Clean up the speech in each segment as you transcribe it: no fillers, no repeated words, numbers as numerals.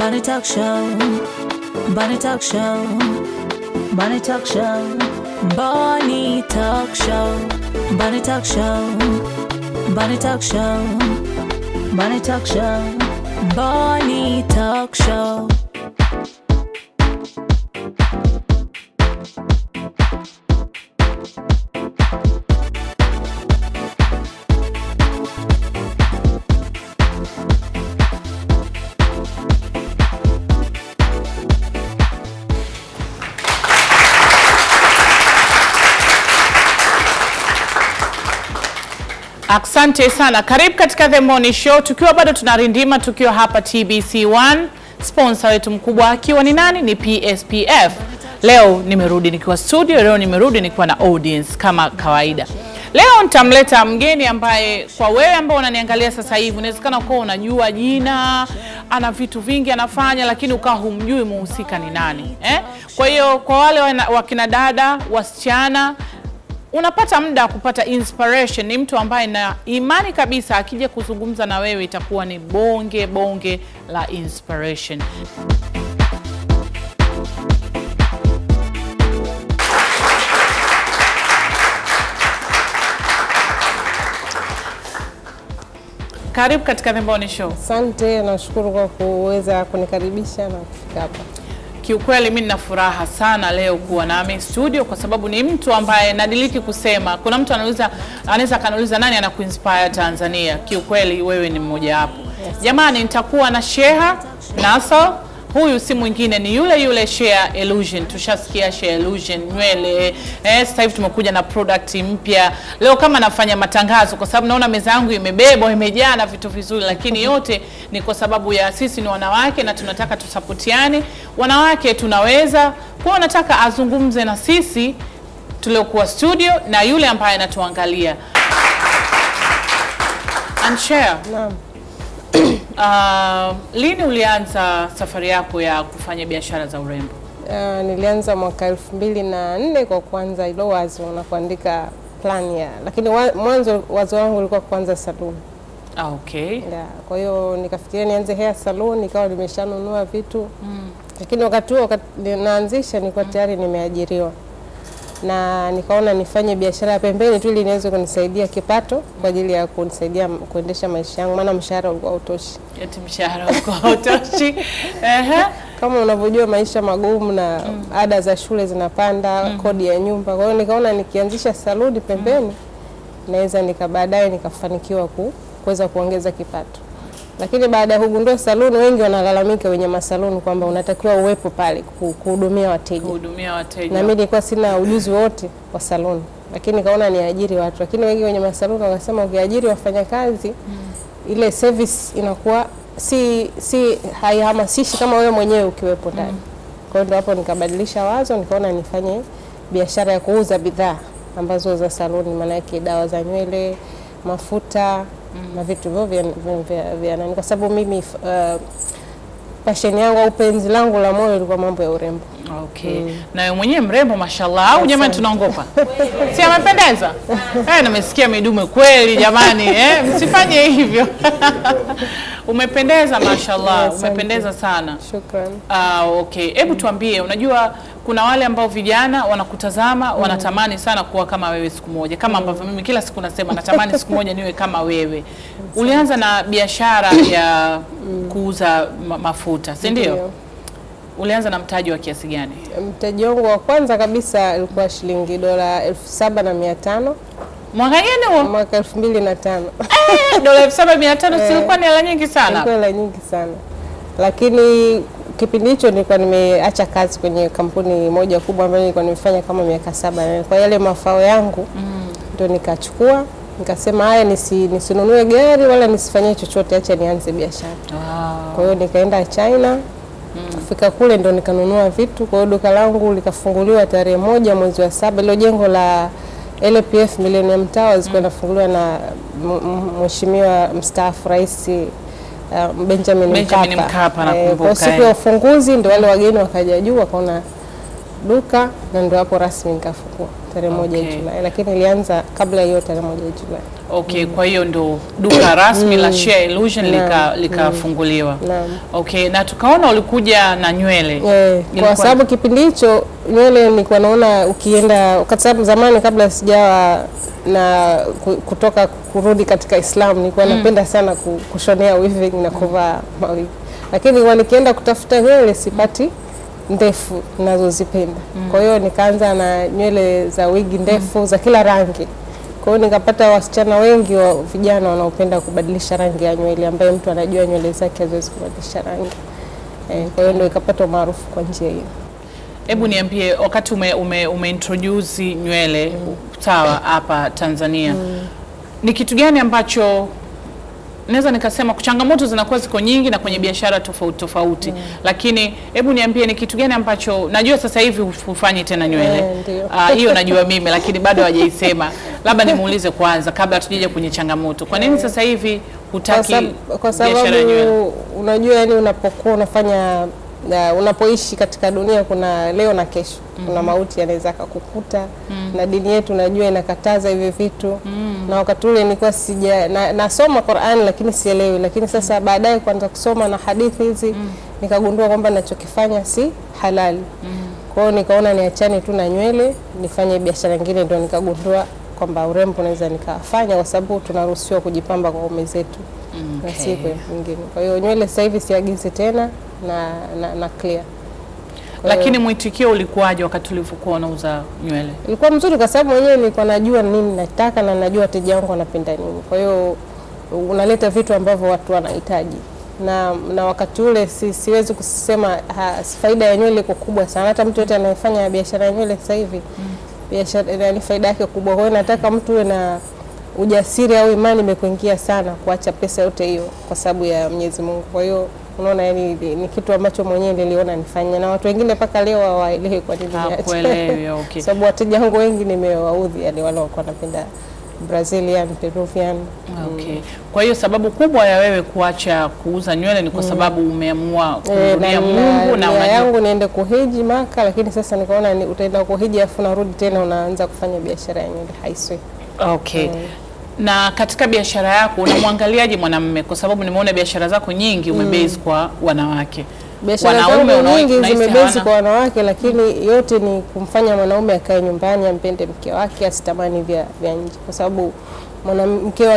Bunny Talk Show, Bunny Talk Show, Bunny Talk Show, Bunny Talk Show, Bunny Talk Show, Bunny Talk Show, Bunny Talk Show, Bunny Talk Show. Asante sana. Karibu katika The Morning Show. Tukiwa bado tunarindima tukiwa hapa TBC1. Sponsor wetu mkubwa akiwa ni nani? Ni PSPF. Leo nimerudi nikiwa studio, leo nimerudi nikiwa na audience kama kawaida. Leo nitamleta mgeni ambaye kwa wewe ambao unaniangalia sasa hivi inawezekana uko unajua jina, ana vitu vingi anafanya lakini ukawa humjui muhusika ni nani. Kwa hiyo kwa wale wakina dada, wasichana, unapata muda kupata inspiration, ni mtu ambaye na imani kabisa akija kuzungumza na wewe itakuwa ni bonge la inspiration. Karibu katika The Morning Show. Asante, nashukuru kwa kuweza kunikaribisha na kufika hapa. Kiukweli mimi nina furaha sana leo kuwa nami studio kwa sababu ni mtu ambaye nadiliki kusema. Kuna mtu anaweza kaniuliza nani anakuinspire Tanzania. Kiukweli wewe ni mmoja hapo. Yes. Jamani, nitakuwa na Sheha Nassal. Huyu si mwingine ni yule Shea Illusion. Tushasikia Shea Illusion nywele. Sasa hivi tumekuja na product mpya. Leo kama nafanya matangazo kwa sababu naona meza yangu imebebwa, imejaa na vitu vizuri, lakini yote ni kwa sababu ya sisi ni wanawake na tunataka tusapotiane. Wanawake tunaweza. Kwa nataka azungumze na sisi tuliokuwa studio na yule ambaye anatuangalia. Shea. Naam. Lini ulianza safari yako ya kufanya biashara za urembo? Nilianza mwaka 2004 kwa kwanza ilo wazo na kuandika plan ya, lakini mwanzo wazo wangu ulikuwa kuanza salon. Okay. Yeah, kwa hiyo nikafikiria nianze hair salon, nikawa nimeshanunua vitu. Lakini wakati huo naanzisha nilikuwa tayari nimeajiriwa. Na nikaona nifanye biashara pembeni tu ili niweze kunisaidia kipato kwa ajili ya kunisaidia kuendesha maisha yangu, maana mshahara ulikuwa hautoshi. Eti mshahara ulikuwa hautoshi. Kama unavyojua maisha magumu na ada za shule zinapanda, kodi ya nyumba. Kwa hiyo nikaona nikianzisha saluni pembeni naweza baadaye nikafanikiwa kuweza kuongeza kipato. Lakini baada ya kugundua saluni, wengi wanalalamika wenye masaluni kwamba unatakiwa uwepo pale kuhudumia wateja. Na mimi nilikuwa sina ujuzi wote wa saluni, lakini nikaona niajiri watu. Lakini wengi wenye masaluni wakasema ukiajiri wafanyakazi ile service inakuwa haihamasishi kama wewe mwenyewe ukiwepo ndani. Kwa hiyo hapo nikabadilisha wazo, nikaona nifanye biashara ya kuuza bidhaa ambazo za saluni, maana yake dawa za nywele, mafuta na vitu vya nani, kwa sababu mimi passion yangu au penzi langu la moyo ilikuwa mambo ya urembo. Okay. Na wewe mwenyewe mrembo mashallah. Au jamani tunaongopa? Si amependeza? Nimesikia midume kweli jamani, msifanye hivyo. Umependeza mashallah, umependeza sana. Shukrani. Okay. Hebu tuambie, unajua kuna wale ambao vijana wanakutazama wanatamani sana kuwa kama wewe siku moja, kama ambavyo mimi kila siku nasema natamani siku moja niwe kama wewe. Ulianza na biashara ya kuuza mafuta, si ndio? Ulianza na mtaji wa kiasi gani? Mtaji wangu wa kwanza kabisa ilikuwa shilingi $7,500. Mwaka gani huo? Mwaka 2005. $7,500 silikuwa ni hela nyingi sana. Ilikuwa hela nyingi sana. Lakini kipindi hicho nilikuwa nimeacha kazi kwenye kampuni moja kubwa ambayo nilikuwa nimefanya kama miaka 7. Kwa yale mafao yangu ndio nikachukua, nikasema haya nisinunue gari wala nisifanye chochote, acha nianze biashara. Kwa hiyo nikaenda China. Kufika kule ndo nikanunua vitu. Kwa hiyo duka langu likafunguliwa tarehe 1 mwezi wa 7. Ile jengo la LPF Millennium Towers kwenda funguliwa na mheshimiwa mstaafu Rais Benjamin Mkapa. Kwa siku ya ufunguzi ndo wale wageni wakaja juu wakaona duka na ndo hapo rasmi nikafungua. tarehe 1 Julai, lakini ilianza kabla hiyo tarehe 1 Julai. Okay, kwa hiyo ndo duka rasmi la Shea Illusion likafunguliwa. Okay, na tukaona ulikuja na nywele. Kwa sababu kipindi hicho nywele nilikuwa naona ukienda, kwa sababu zamani kabla sijawa na kutoka kurudi katika Islam nilikuwa napenda sana kushonea weaving na kuvaa mawigi. Lakini nikienda kutafuta nywele sipati ndefu ninazozipenda. Kwa hiyo nikaanza na nywele za wigi ndefu za kila rangi. Kwa hiyo nikapata wasichana wengi wa vijana wanaopenda kubadilisha rangi ya nywele, ambaye mtu anajua nywele zake haziwezi kubadilisha rangi. Kwa hiyo ndio ikapata maarufu kwa njia hiyo. Hebu niambie, wakati umeintroduce nywele sawa hapa Tanzania, ni kitu gani ambacho naweza nikasema changamoto zinakuwa ziko nyingi na kwenye biashara tofauti, lakini hebu niambie ni kitu gani ambacho, najua sasa hivi hufanyi tena nywele hiyo najua mimi, lakini bado hajaisema. Labda nimuulize kwanza kabla tujaje kwenye changamoto, kwa nini sasa hivi hutaki biashara ya nywele? Unajua, yani unapokuwa unafanya unapoishi katika dunia kuna leo na kesho. Kuna mauti yanaweza kukukuta, na dini yetu najua inakataza hivi vitu. Na wakati ule nilikuwa nasoma Qur'an lakini sielewi, lakini sasa baadaye kuanza kusoma na hadithi hizi nikagundua kwamba ninachokifanya si halali. Kwa hiyo nikaona niachane tu na nywele, nifanye biashara nyingine. Ndio nikagundua kwamba urembo naweza nikafanya, kwa sababu tunaruhusiwa kujipamba kwa ume zetu na siku nyingine. Kwa hiyo nywele sasa hivi siagizi tena na clear. Lakini mwitikio ulikuwaje wakati ulivyokuwa unauza nywele? Ilikuwa mzuri kwa sababu mwenyewe nilikuwa najua nini nataka na najua wateja wangu wanapenda nini. Kwa hiyo unaleta vitu ambavyo watu wanahitaji. Na wakati ule siwezi kusema faida ya nywele iko kubwa sana. Hata mtu yote anayefanya biashara ya nywele sasa hivi biashara ni faida yake kubwa. Kwa hiyo nataka mtu uwe na ujasiri au imani imekuingia sana kuacha pesa yote hiyo kwa sababu ya Mwenyezi Mungu. Kwa hiyo unaona, yani ni kitu ambacho mwenyewe niliona nifanye, na watu wengine mpaka leo hawaelewi kwa nini niache. Sababu wateja wangu wengi nimewaudhi, yani wale walikuwa wanapenda Brazilian, Peruvian. Kwa hiyo sababu kubwa ya wewe kuacha kuuza nywele ni kwa sababu umeamua kumrudia Mungu na unajua yangu niende kuhiji Maka, lakini sasa nikaona utaenda kuhiji afu narudi tena unaanza kufanya biashara ya nywele, haiswi. Na katika biashara yako unamwangaliaje mwanamume? Kwa sababu nimeona biashara zako nyingi umebase kwa wanawake. Biashara zangu nyingi zimebase kwa wanawake, lakini yote ni kumfanya mwanaume akae nyumbani, ampende mke wake, asitamani vya nje. Kwa sababu mwanamke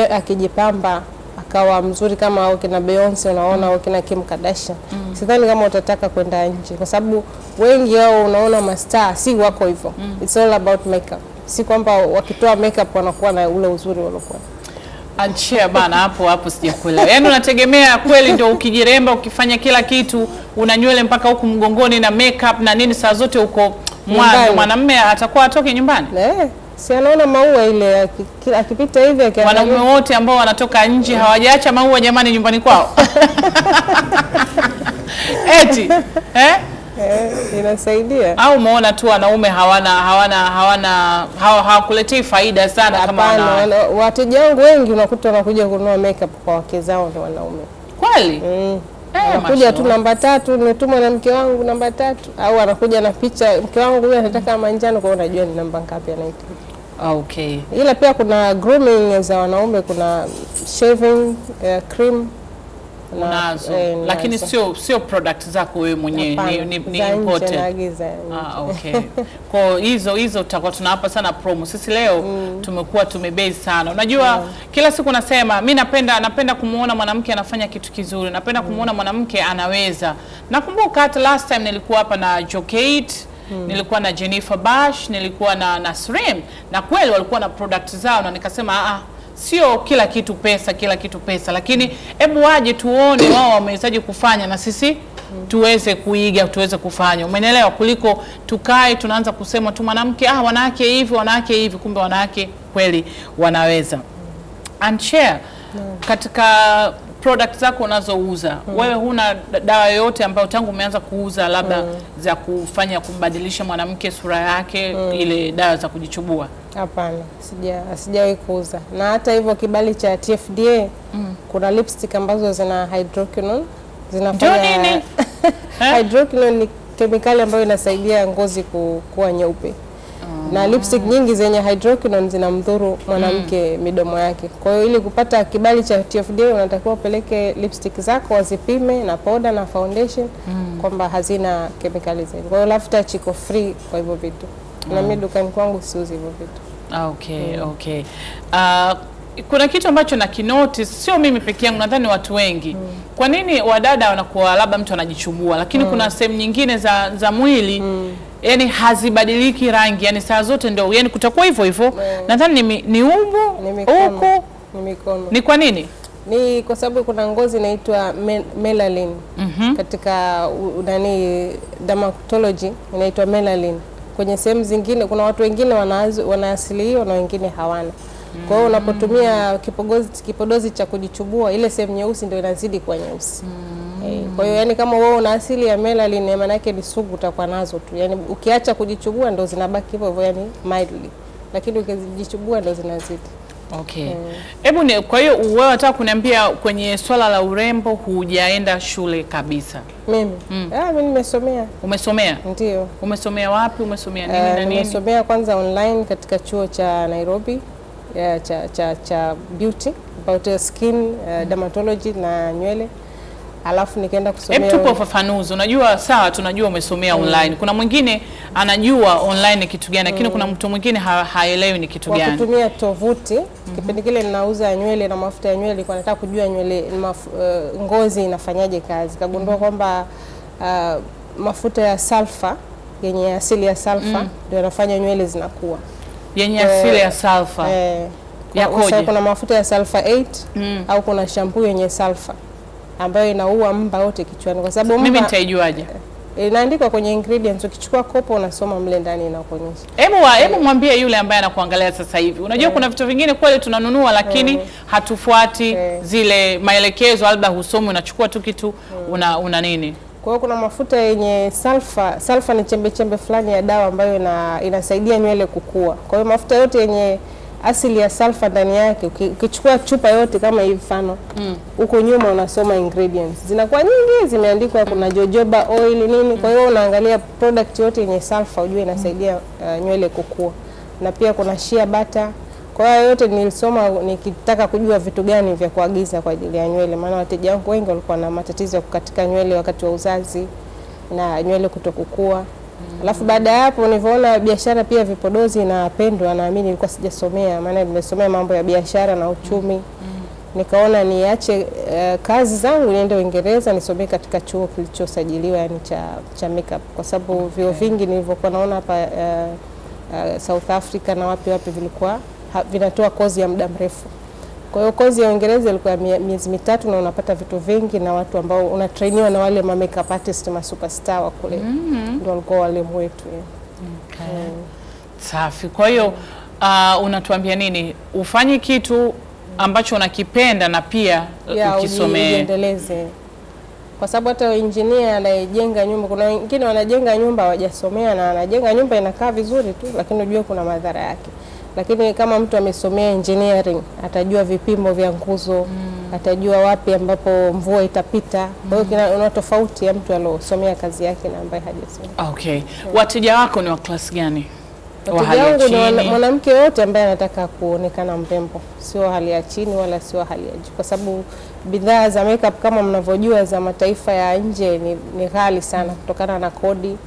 akijipamba akawa mzuri kama au kina Beyonce unaona au kina Kim Kardashian, sidhani kama utataka kwenda nje, kwa sababu wengi wao unaona mastaa si wako hivyo. It's all about makeup. Si kwamba wakitoa makeup wanakuwa na ule uzuri waliokuwa. Anchia bana, hapo sijakuelewa. Yaani unategemea kweli ndio ukijiremba ukifanya kila kitu una nywele mpaka huku mgongoni na makeup na nini saa zote uko mwanamume atakuwa atoke nyumbani? Si anaona maua ile akipita hivi akiangalia. Wanaume wote ambao wanatoka nje hawajaacha maua jamani nyumbani kwao. Eti inasaidia. Au umeona tu wanaume hawakuletei faida sana kama wateja wangu wengi unakuta wanakuja kununua makeup kwa wake zao ndio wanaume. Kweli? Anakuja tu namba 3, nimetumwa na mke wangu namba 3, au anakuja na picha mke wangu huyu anataka manjano, kwa unajua ni namba ngapi anahitaji. Ila pia kuna grooming za wanaume, kuna shaving cream nazo, lakini sio product zako wewe mwenyewe, ni imported. Kwa hizo tutakuwa tunawapa sana promo. Sisi leo tumekuwa tumebase sana. Unajua kila siku nasema mimi napenda kumuona mwanamke anafanya kitu kizuri. Napenda kumuona mwanamke anaweza. Nakumbuka hata last time nilikuwa hapa na Jokate, nilikuwa na Jennifer Bash, nilikuwa na Nasrim, na kweli walikuwa na product zao, na nikasema sio kila kitu pesa, lakini hebu waje tuone wao wamewezaje kufanya na sisi tuweze kuiga, tuweze kufanya. Umeelewa? Kuliko tukae tunaanza kusema tu mwanamke wanawake hivi, kumbe wanawake kweli wanaweza. Share katika product zako unazouza, wewe huna dawa yoyote ambayo tangu umeanza kuuza labda za kufanya kumbadilisha mwanamke sura yake, ile dawa za kujichubua? Hapana, sijawahi kuuza. Na hata hivyo kibali cha TFDA kuna lipstick ambazo zina hydroquinone, zinafanya hydroquinone ni kemikali ambayo inasaidia ngozi kuwa nyeupe. Na lipstick nyingi zenye hydroquinone zinamdhuru mwanamke midomo yake. Kwa hiyo ili kupata kibali cha TFDA unatakiwa upeleke lipstick zako wazipime na powder na foundation kwamba hazina kemikali zile. Kwa hiyo Love Touch iko free kwa hivyo vitu. Na mimi dukani kwangu siuzi hivyo vitu. Okay, okay. Kuna kitu ambacho na kinotice, sio mimi peke yangu, nadhani watu wengi. Kwa nini wadada wanakuwa labda mtu anajichubua, lakini kuna sehemu nyingine za mwili yani hazibadiliki rangi, yani saa zote ndio yani kutakuwa hivyo hivyo. Nadhani ni umbo huko, ni mikono. Ni kwa nini? Ni kwa sababu kuna ngozi inaitwa melanin. Katika dermatology inaitwa melanin. Kwenye sehemu zingine kuna watu wengine wana asili hiyo na wengine hawana. Kwa hiyo unapotumia kipodozi cha kujichubua, ile sehemu nyeusi ndio inazidi kuwa nyeusi. Kwa hiyo yani kama wewe una asili ya melanin, maana yake ni sugu utakuwa nazo tu. Yani ukiacha kujichubua ndio zinabaki hivyo hivyo, yani mildly. Lakini ukijichubua ndio zinazidi. Okay. Hebu kwa hiyo wewe unataka kuniambia kwenye swala la urembo hujaenda shule kabisa? Mimi? Mimi nimesomea. Umesomea? Ndio. Umesomea wapi? Umesomea nini na nini? Nimesomea kwanza online katika chuo cha Nairobi cha beauty about skin dermatology na nywele. Alafu nikaenda kusomea. Hebu tupe ufafanuzi. Unajua sawa tunajua umesomea online. Kuna mwingine anajua online ni kitu gani, lakini kuna mtu mwingine haelewi ni kitu gani. Kutumia tovuti. Kipindi kile ninauza nywele na mafuta ya nywele, nilikuwa nataka kujua nywele ngozi inafanyaje kazi. Kagundua kwamba mafuta ya sulfa yenye asili ya sulfa ndio yanafanya nywele zinakuwa. Yenye asili ya sulfa. Yakoje? Kuna mafuta ya sulfa 8 au kuna shampoo yenye sulfa ambayo inaua mba wote kichwani, kwa sababu mimi nitaijuaje? Inaandikwa kwenye ingredients, ukichukua kopo unasoma mle ndani inakuonyesha. Hebu mwambie yule ambaye anakuangalia sasa hivi. Unajua kuna vitu vingine kweli tunanunua lakini hatufuati zile maelekezo, labda husomi, unachukua tu kitu una nini. Kwa hiyo kuna mafuta yenye sulfa. Sulfa ni chembe fulani ya dawa ambayo inasaidia nywele kukua. Kwa hiyo mafuta yote yenye asili ya sulfa ndani yake, ukichukua chupa yote kama hivi mfano, huko nyuma unasoma ingredients. Zinakuwa nyingi, zimeandikwa kuna jojoba oil nini. Kwa hiyo unaangalia product yote yenye sulfa ujue inasaidia nywele kukua. Na pia kuna shea butter. Kwa hiyo yote nilisoma nikitaka kujua vitu gani vya kuagiza kwa ajili ya nywele, maana wateja wangu wengi walikuwa na matatizo ya kukatika nywele wakati wa uzazi na nywele kutokukua. Alafu baada ya hapo nilipoona biashara pia vipodozi inapendwa, naamini nilikuwa sijasomea, maana nimesomea mambo ya biashara na uchumi. Nikaona niache kazi zangu niende Uingereza nisomee katika chuo kilichosajiliwa yani cha makeup, kwa sababu vio vingi nilivyokuwa naona hapa South Africa na wapi vilikuwa vinatoa kozi ya muda mrefu. Kwa hiyo kozi ya Uingereza ilikuwa miezi 3 na unapata vitu vingi na watu ambao unatrainiwa na wale makeup artist ma superstar wa kule. Ndio walikuwa walimu wetu. Safi. Kwa hiyo unatuambia nini? Ufanye kitu ambacho unakipenda na pia ukisomee. Ujiendeleze. Kwa sababu hata engineer anayejenga nyumba, kuna wengine wanajenga nyumba hawajasomea na anajenga nyumba inakaa vizuri tu, lakini unajua kuna madhara yake. Lakini kama mtu amesomea engineering, atajua vipimo vya nguzo, atajua wapi ambapo mvua itapita. Kwa hiyo una tofauti ya mtu aliyosomea kazi yake na ambaye hajasomea. Okay. Wateja wako ni wa class gani? Wateja wangu ni mwanamke yote ambaye anataka kuonekana mrembo, sio hali ya chini wala sio hali ya juu, kwa sababu bidhaa za makeup kama mnavyojua za mataifa ya nje ni ghali sana kutokana na kodi.